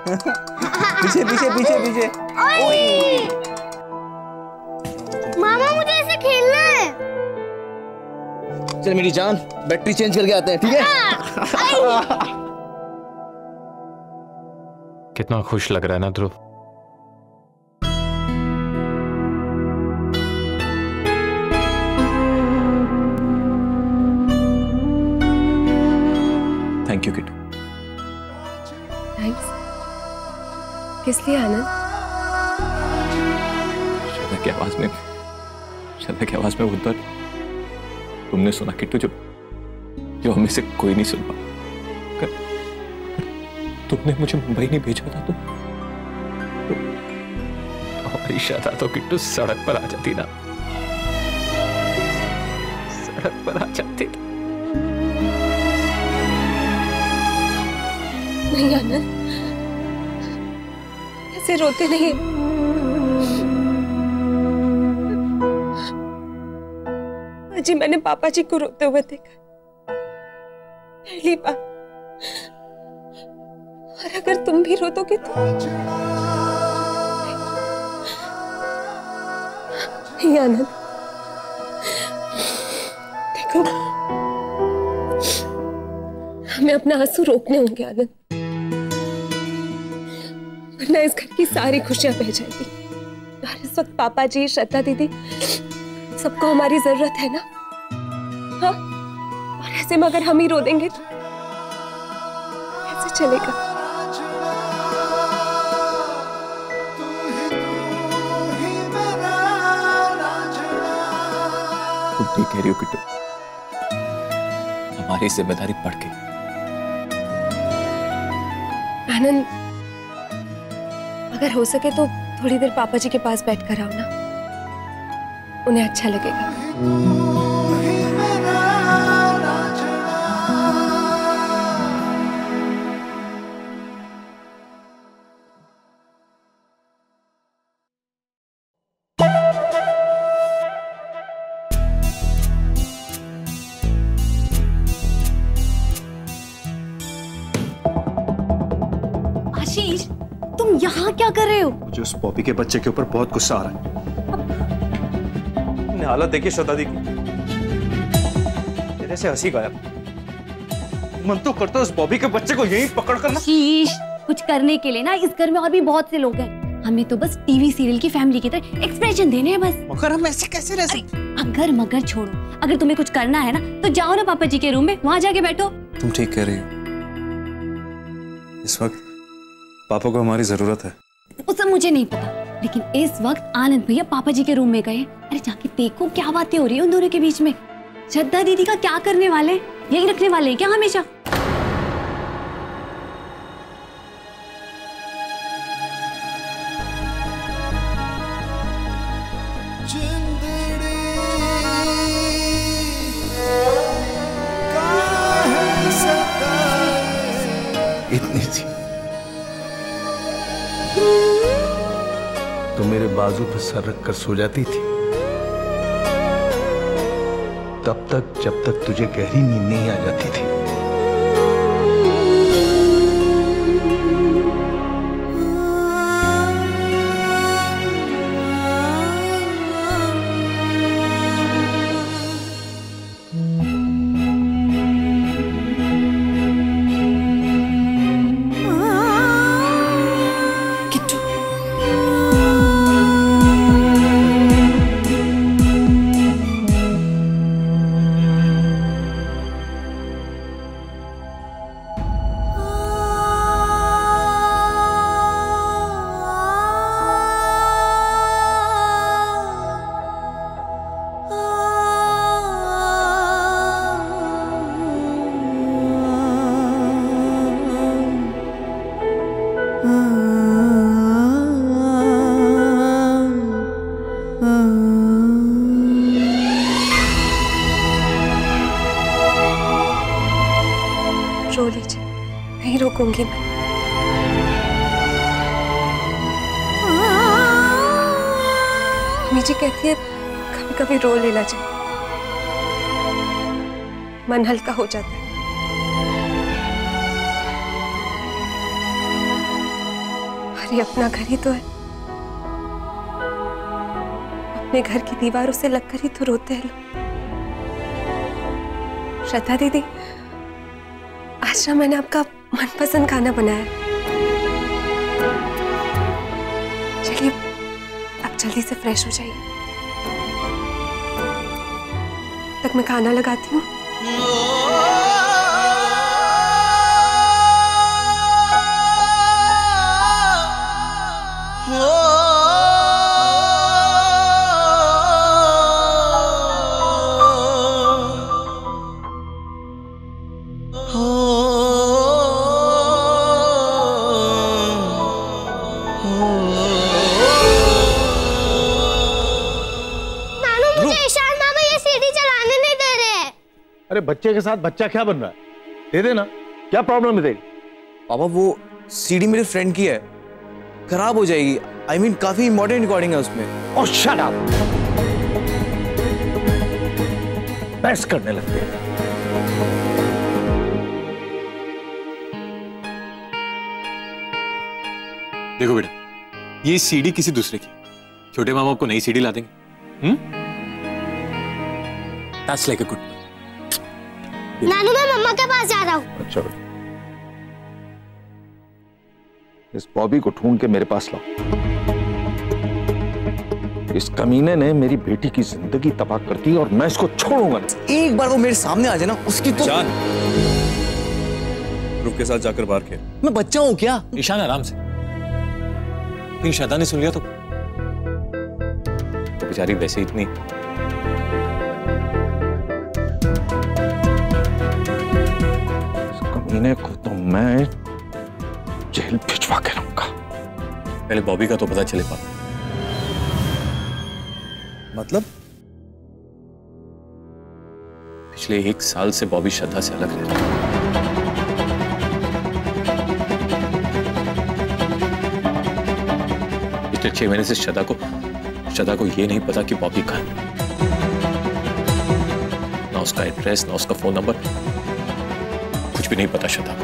पीछे पीछे पीछे पीछे। मामा मुझे ऐसे खेलना है। चल मेरी जान, बैटरी चेंज करके आते हैं, ठीक है? कितना खुश लग रहा है ना Dhruv. Thank you Kittu. Thanks. किस लिए आनंद? श्रद्धा की आवाज में उधर तुमने सुना किट्टू, जो हमें से कोई नहीं सुन पा। तुमने मुझे मुंबई नहीं भेजा था तो हमारी श्रद्धा तो किट्टू सड़क पर आ जाती ना, सड़क पर आ जाती। नहीं आनंद, ऐसे रोते नहीं। जी मैंने पापा जी को रोते हुए देखा पहली बार, और अगर तुम भी रोतोगे तो नहीं आनंद। देखो हमें अपना आंसू रोकने होंगे आनंद, वरना इस घर की सारी खुशियां बह जाएगी। और इस वक्त पापा जी, श्रद्धा दीदी, सबको हमारी जरूरत है ना। हाँ, और ऐसे में अगर हम ही रो देंगे तो कैसे चलेगा? तुम ठीक कह रही हो किट्टू, हमारी जिम्मेदारी बढ़ गई। आनंद, अगर हो सके तो थोड़ी देर पापा जी के पास बैठ कर आओ ना, उन्हें अच्छा लगेगा। आशीष, तुम यहाँ क्या कर रहे हो? मुझे उस पॉपी के बच्चे के ऊपर बहुत गुस्सा आ रहा है। हालत देखिए श्रद्धा दी की, तेरे से हंसी गायब। मन तो करता है उस बॉबी के बच्चे को यहीं पकड़ कर ना। आशीष, कुछ करने के लिए ना इस घर में और भी बहुत से लोग हैं, हमें तो बस टीवी सीरियल की फैमिली की तरह एक्सप्रेशन देने हैं बस। मगर हम ऐसे कैसे रह सकते? अगर मगर छोड़ो, अगर तुम्हें कुछ करना है ना तो जाओ ना पापा जी के रूम में, वहां जाके बैठो। तुम ठीक कह रही हो, इस वक्त पापा को हमारी जरूरत है। वो सब मुझे नहीं पता, लेकिन इस वक्त आनंद भैया पापा जी के रूम में गए। अरे जाके देखो क्या बातें हो रही है उन दोनों के बीच में। श्रद्धा दीदी का क्या करने वाले, यही रखने वाले हैं क्या हमेशा? इतनी सी तो मेरे बाजू पर सर रखकर सो जाती थी, तब तक जब तक तुझे गहरी नींद नहीं आ जाती थी। रो लीजिए, नहीं रोकूंगी मैं। अम्मी जी कहती है कभी कभी रो लेना चाहिए, मन हल्का हो जाता है। ये अपना घर ही तो है, अपने घर की दीवारों से लगकर ही तो रोते हैं लोग। श्रद्धा दीदी, आज ना मैंने आपका मनपसंद खाना बनाया। चलिए आप जल्दी से फ्रेश हो जाइए, तक मैं खाना लगाती हूँ। अरे बच्चे के साथ बच्चा क्या बन रहा है? दे देना, क्या प्रॉब्लम है तेरी? पापा वो सीडी मेरे फ्रेंड की है, खराब हो जाएगी। I mean, काफी इम्पोर्टेंट रिकॉर्डिंग है उसमें। ओह शट अप, बहस करने लगते हैं। देखो बेटा, ये सीडी किसी दूसरे की, छोटे मामा आपको नई सीडी ला देंगे। That's like a good. नानू मैं मम्मा के पास जा रहा हूँ। अच्छा बेटा, इस बॉबी को ढूंढ के मेरे पास लाओ। इस कमीने ने मेरी बेटी की जिंदगी तबाह कर दी और मैं इसको छोड़ूंगा नहीं। एक बार वो मेरे सामने आ जाए ना, उसकी तो ईशान, ग्रुप के साथ जाकर बाहर खेल। मैं बच्चा हूँ क्या? ईशान आराम से, कहीं श्रद्धा ने सुन लिया तो बेचारी वैसे ही इतनी। कमीने को तो मैं जेल भिजवा के रहूंगा। पहले बॉबी का तो पता चले पापा। मतलब पिछले 1 साल से बॉबी श्रद्धा से अलग रह रही है। पिछले 6 महीने से श्रद्धा को ये नहीं पता कि बॉबी कहाँ है। ना उसका एड्रेस, ना उसका फोन नंबर, कुछ भी नहीं पता श्रद्धा को।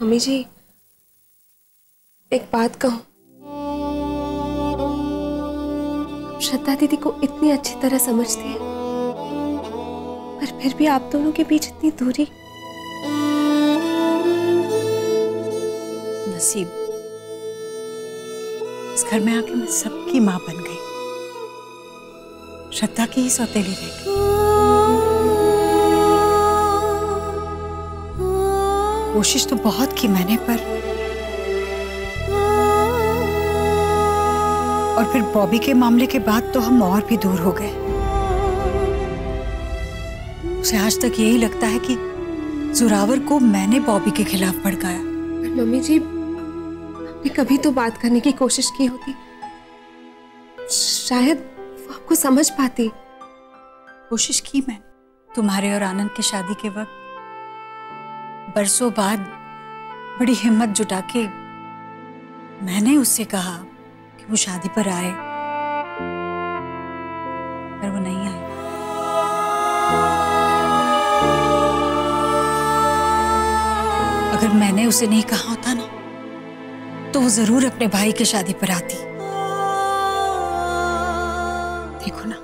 मम्मी जी, एक बात कहूं, श्रद्धा दीदी को इतनी अच्छी तरह समझती है, पर फिर भी आप दोनों के बीच इतनी दूरी। नसीब, इस घर में आके मैं सबकी माँ बन गई, श्रद्धा की ही सौतेली रह गई। कोशिश तो बहुत की मैंने, पर और फिर बॉबी के मामले के बाद तो हम और भी दूर हो गए। उसे आज तक यही लगता है कि जोरावर को मैंने बॉबी के खिलाफ भड़काया। मम्मी जी, आपने कभी तो बात करने की कोशिश की होती, शायद वो आपको समझ पाती। कोशिश की मैंने, तुम्हारे और आनंद की शादी के वक्त बरसों बाद बड़ी हिम्मत जुटा के मैंने उससे कहा कि वो शादी पर आए, पर वो नहीं आई। अगर मैंने उसे नहीं कहा होता ना, तो वो जरूर अपने भाई की शादी पर आती। देखो ना,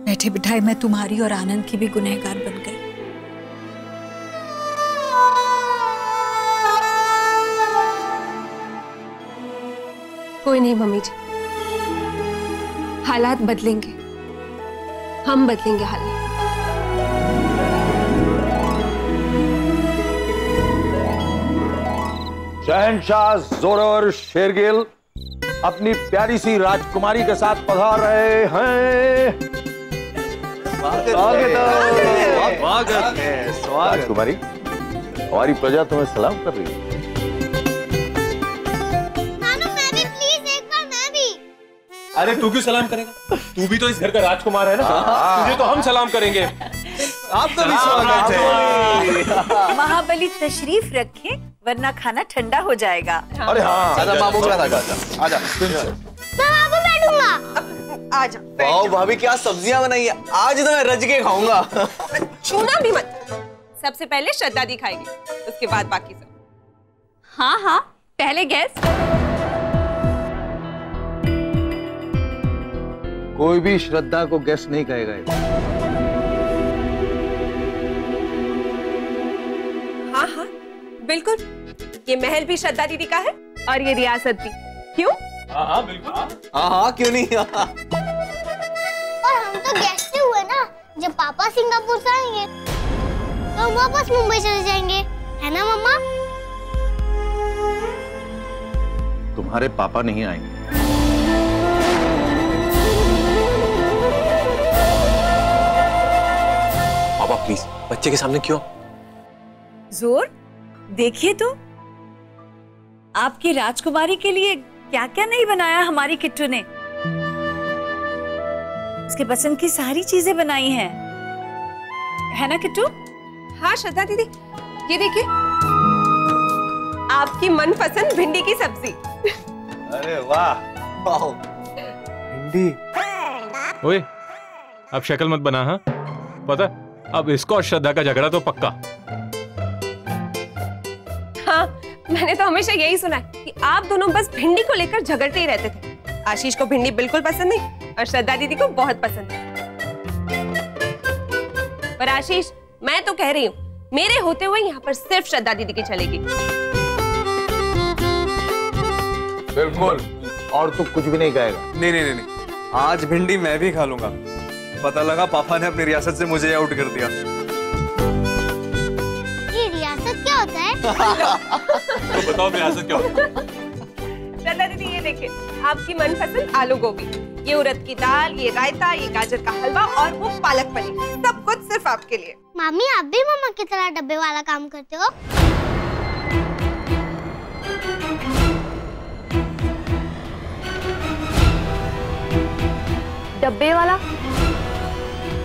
बैठे बिठाए मैं तुम्हारी और आनंद की भी गुनहगार बन गई। कोई नहीं मम्मी जी, हालात बदलेंगे, हम बदलेंगे हालात। शहनशाह जोरावर शेरगिल अपनी प्यारी सी राजकुमारी के साथ पधार रहे हैं। राजकुमारी, हमारी प्रजा तुम्हें सलाम कर रही है। अरे तू क्यों सलाम करेगा? तू भी तो इस घर का राजकुमार है ना, तुझे तो हम सलाम करेंगे। आपका भी स्वागत है। महाबली तशरीफ रखे। वरना खाना ठंडा हो जाएगा। अरे हाँ, आजा मामू के साथ आजा। मैं वहाँ पे बैठूंगा। आजा। वाह भाभी क्या सब्जियां बनाई है, आज तो मैं रज के खाऊंगा। छूना भी मत। सबसे पहले श्रद्धा दी खाएगी, उसके बाद बाकी सब। हाँ हाँ, पहले गेस्ट। कोई भी श्रद्धा को गेस्ट नहीं कहेगा। हाँ हाँ बिल्कुल, ये महल भी श्रद्धा दीदी का है और ये रियासत भी। क्यों? हाँ क्यों नहीं। और हम तो गेस्ट ही हुए ना, जब पापा सिंगापुर से आएंगे तो हम वापस मुंबई चले जाएंगे, है ना मम्मा? तुम्हारे पापा नहीं आएंगे। पापा प्लीज, बच्चे के सामने क्यों? जोर, देखिए तो आपकी राजकुमारी के लिए क्या क्या नहीं बनाया हमारी किट्टू ने। उसके पसंद की सारी चीजें बनाई हैं, है ना किट्टू? हाँ श्रद्धा दीदी, ये देखिए आपकी मनपसंद भिंडी की सब्जी। अरे वाह, भिंडी। ओए, अब शक्ल मत बना। हाँ पता, अब इसको और श्रद्धा का झगड़ा तो पक्का। हाँ, मैंने तो हमेशा यही सुना है कि आप दोनों बस भिंडी को लेकर झगड़ते ही रहते थे। आशीष को भिंडी बिल्कुल पसंद नहीं और श्रद्धा दीदी को बहुत पसंद है। पर आशीष, मैं तो कह रही हूँ, मेरे होते हुए यहाँ पर सिर्फ श्रद्धा दीदी की चलेगी। बिल्कुल, और तो कुछ भी नहीं कहेगा। नहीं, आज भिंडी मैं भी खा लूंगा। पता लगा पापा ने अपनी रियासत से मुझे आउट कर दिया। ये रियासत क्या होता है? तो बताओ रियासत क्या होता है? श्रद्धा दीदी ये देखिए, आपकी मनपसंद आलू गोभी, ये उड़द की दाल, ये रायता, ये गाजर का हलवा और वो पालक पनीर, सब कुछ सिर्फ आपके लिए। मामी, आप भी मम्मा की तरह डब्बे वाला काम करते हो? डब्बे वाला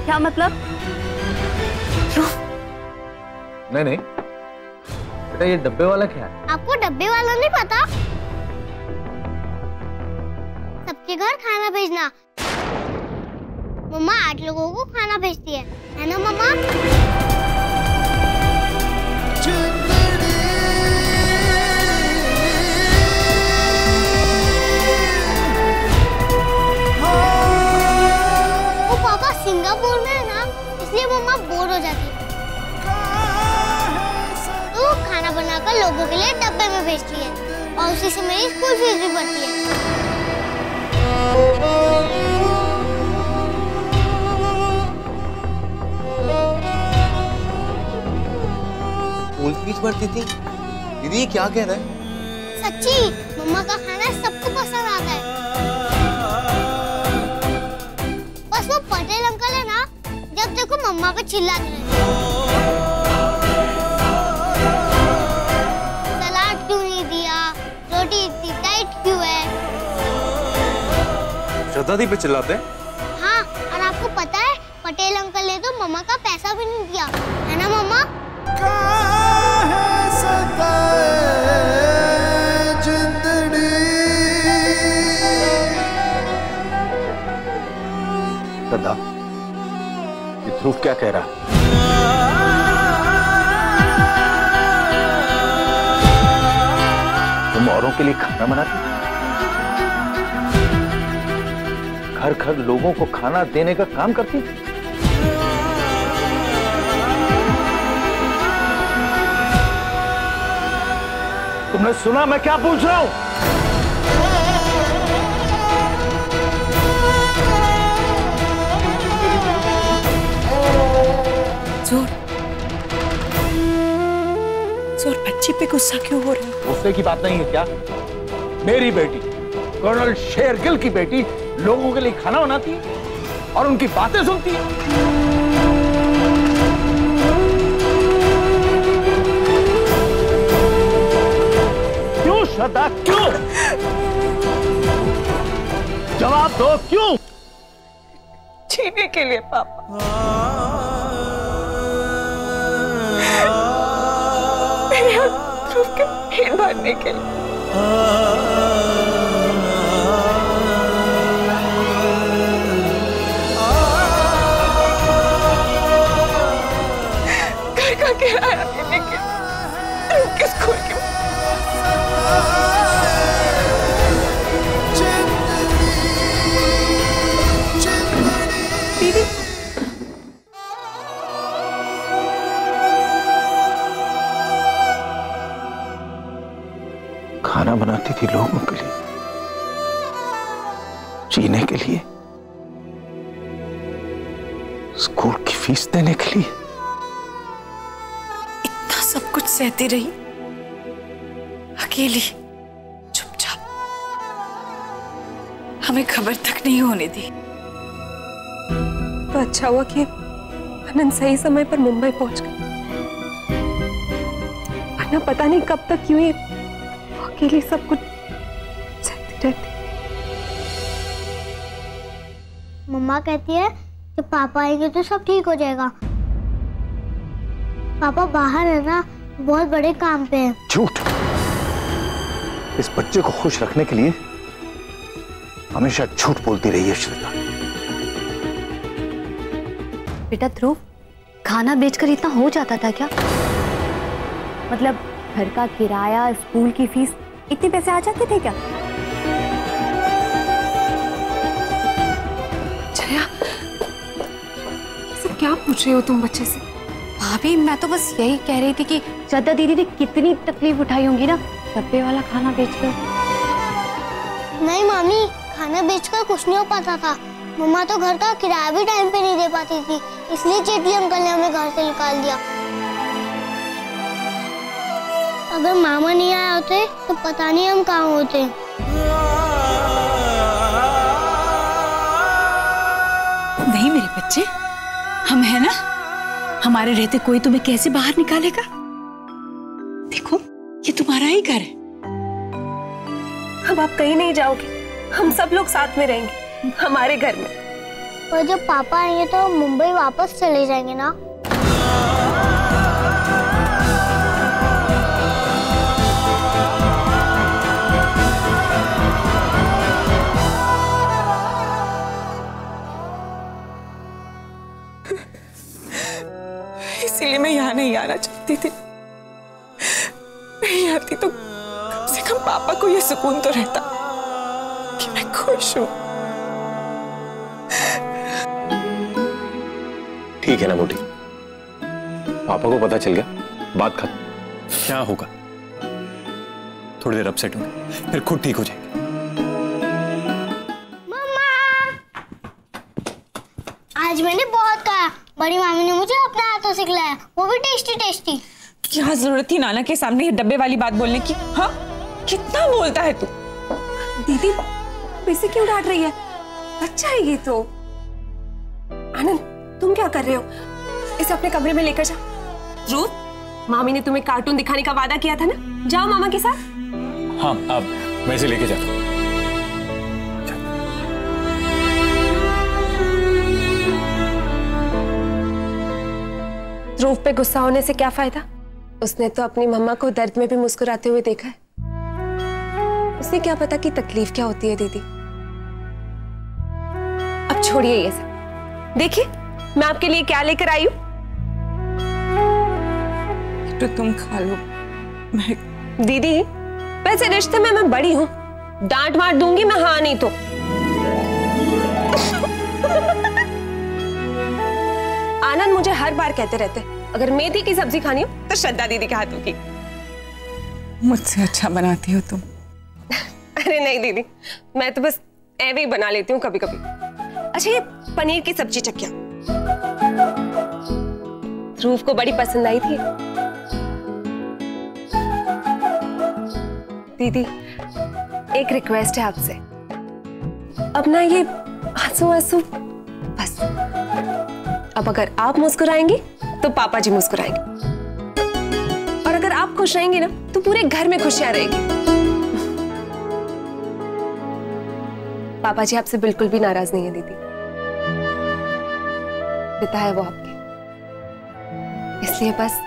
क्या मतलब? नहीं, बेटा ये डब्बे वाला क्या है? आपको डब्बे वाला नहीं पता? सबके घर खाना भेजना। मम्मा 8 लोगों को खाना भेजती है ना मम्मा? वो पापा सिंगापुर में है ना, इसलिए मम्मा बोर हो जाती है, तो खाना बनाकर लोगों के लिए डब्बे में भेजती है और उसी से मेरी स्कूल फीस भी बढ़ती है। स्कूल फीस बढ़ती थी? दीदी ये क्या कह रहा है? सच्ची, मम्मा का खाना सबको पसंद आता है। बस वो पटेल अंकल है ना, जब देखो मम्मा पे चिल्लाते रहते हैं। सलाद क्यों नहीं दिया? रोटी इतनी टाइट क्यों है? श्रद्धा दी पे चिल्लाते हैं? हाँ, और आपको पता है पटेल अंकल ने तो मम्मा का पैसा भी नहीं दिया, है ना मम्मा? श्रद्धा, ये ध्रुव क्या कह रहा है? तुम औरों के लिए खाना बनाती, घर घर लोगों को खाना देने का काम करती। तुमने सुना मैं क्या पूछ रहा हूं? जोर बच्ची पे गुस्सा क्यों हो रहा है? गुस्से की बात नहीं है क्या? मेरी बेटी कर्नल शेरगिल की बेटी लोगों के लिए खाना बनाती है और उनकी बातें सुनती है। क्यों श्रद्धा, क्यों? जवाब दो, क्यों? जीने के लिए पापा। मेरे ध्रुव के पेट भरने के लिए। घर का किराया देने के लिए स्कूल के दीदी खाना बनाती थी लोगों के लिए, जीने के लिए, स्कूल की फीस देने के लिए। इतना सब कुछ सहती रही, अकेली, चुपचाप, हमें खबर तक नहीं होने दी। तो अच्छा हुआ कि आनंद सही समय पर मुंबई पहुंच गए, वरना पता नहीं कब तक यूं ही अकेली सब कुछ सहती रहती। मम्मा कहती है जब पापा आएंगे तो सब ठीक हो जाएगा। पापा बाहर है ना, बहुत बड़े काम पे हैं। झूठ। इस बच्चे को खुश रखने के लिए हमेशा झूठ बोलती रही है श्वेता। बेटा ध्रुव, खाना बेचकर इतना हो जाता था क्या? मतलब घर का किराया, स्कूल की फीस, इतने पैसे आ जाते थे क्या? जया, ये सब क्या पूछ रहे हो तुम बच्चे से? भाभी, मैं तो बस यही कह रही थी कि श्रद्धा दीदी ने कितनी तकलीफ उठाई होंगी ना डब्बे वाला खाना बेचकर। नहीं मामी, खाना बेचकर कुछ नहीं हो पाता था। मम्मा तो घर का किराया भी टाइम पे नहीं दे पाती थी, इसलिए जेठली अंकल ने हमें घर से निकाल दिया। अगर मामा नहीं आए होते तो पता नहीं हम कहाँ होते। नहीं मेरे बच्चे, हम है ना, हमारे रहते कोई तुम्हें कैसे बाहर निकालेगा? देखो, ये तुम्हारा ही घर है। अब आप कहीं नहीं जाओगे, हम सब लोग साथ में रहेंगे हमारे घर में। और जब पापा आएंगे तो हम मुंबई वापस चले जाएंगे ना। इसीलिए मैं यहाँ नहीं आना चाहती थी। नहीं आती तो कम से कम पापा को ये सुकून तो रहता कि मैं खुश हूँ। ठीक है ना मोटी, पापा को पता चल गया, बात खत्म। क्या होगा, थोड़ी देर अपसेट होंगे, फिर खुद ठीक हो जाएंगे। आज मैंने बहुत खाया, बड़ी मामी ने मुझे अपने हाथों से खिलाया, वो भी टेस्टी टेस्टी। क्या जरूरत थी नाना के सामने ये डब्बे वाली बात बोलने की? हाँ, कितना बोलता है तू। दीदी इसे क्यों डांट रही है? बच्चा है ये तो। आनंद, तुम क्या कर रहे हो? इसे अपने कमरे में लेकर जा। ध्रुव, मामी ने तुम्हें कार्टून दिखाने का वादा किया था ना, जाओ मामा के साथ। हाँ, अब मैं इसे लेके जाता हूँ। ध्रुव पे गुस्सा होने से क्या फायदा? उसने तो अपनी मम्मा को दर्द में भी मुस्कुराते हुए देखा है। उसे क्या पता कि तकलीफ क्या होती है दीदी। अब छोड़िए ये सब। देखिए मैं आपके लिए क्या लेकर आई हूँ। तो तुम खा लो। मैं दीदी, वैसे रिश्ते में मैं बड़ी हूँ, डांट मार दूंगी मैं, हाँ नहीं तो। आनंद मुझे हर बार कहते रहते अगर मेथी की सब्जी खानी हो तो श्रद्धा दीदी के हाथों की। मुझसे अच्छा बनाती हो तुम। अरे नहीं दीदी, मैं तो बस ऐवे ही बना लेती हूँ कभी कभी। अच्छा, ये पनीर की सब्जी चक्किया ध्रुव को बड़ी पसंद आई थी। दीदी, एक रिक्वेस्ट है आपसे, अब ना ये आंसू आंसू बस। अब अगर आप मुस्कुराएंगी तो पापा जी मुस्कुराएंगे, और अगर आप खुश रहेंगी ना तो पूरे घर में खुशियां रहेगी। पापा जी आपसे बिल्कुल भी नाराज नहीं है दीदी, पिता है वो आपके, इसलिए बस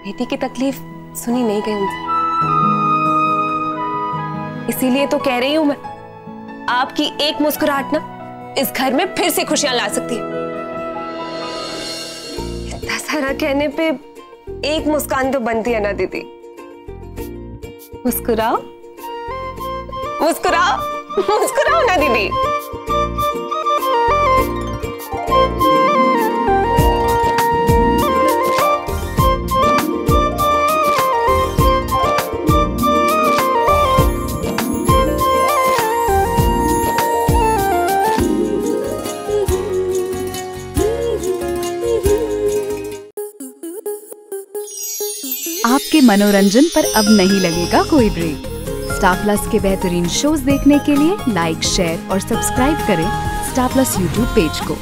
बेटी की तकलीफ सुनी नहीं गई उनसे। इसीलिए तो कह रही हूं मैं, आपकी एक मुस्कुराहट ना इस घर में फिर से खुशियां ला सकती है। इतना सारा कहने पे एक मुस्कान तो बनती है ना दीदी। मुस्कुराओ मुस्कुराओ मुस्कुराओ ना दीदी। आपके मनोरंजन पर अब नहीं लगेगा कोई ब्रेक। स्टार प्लस के बेहतरीन शोज देखने के लिए लाइक, शेयर और सब्सक्राइब करें स्टार प्लस यूट्यूब पेज को।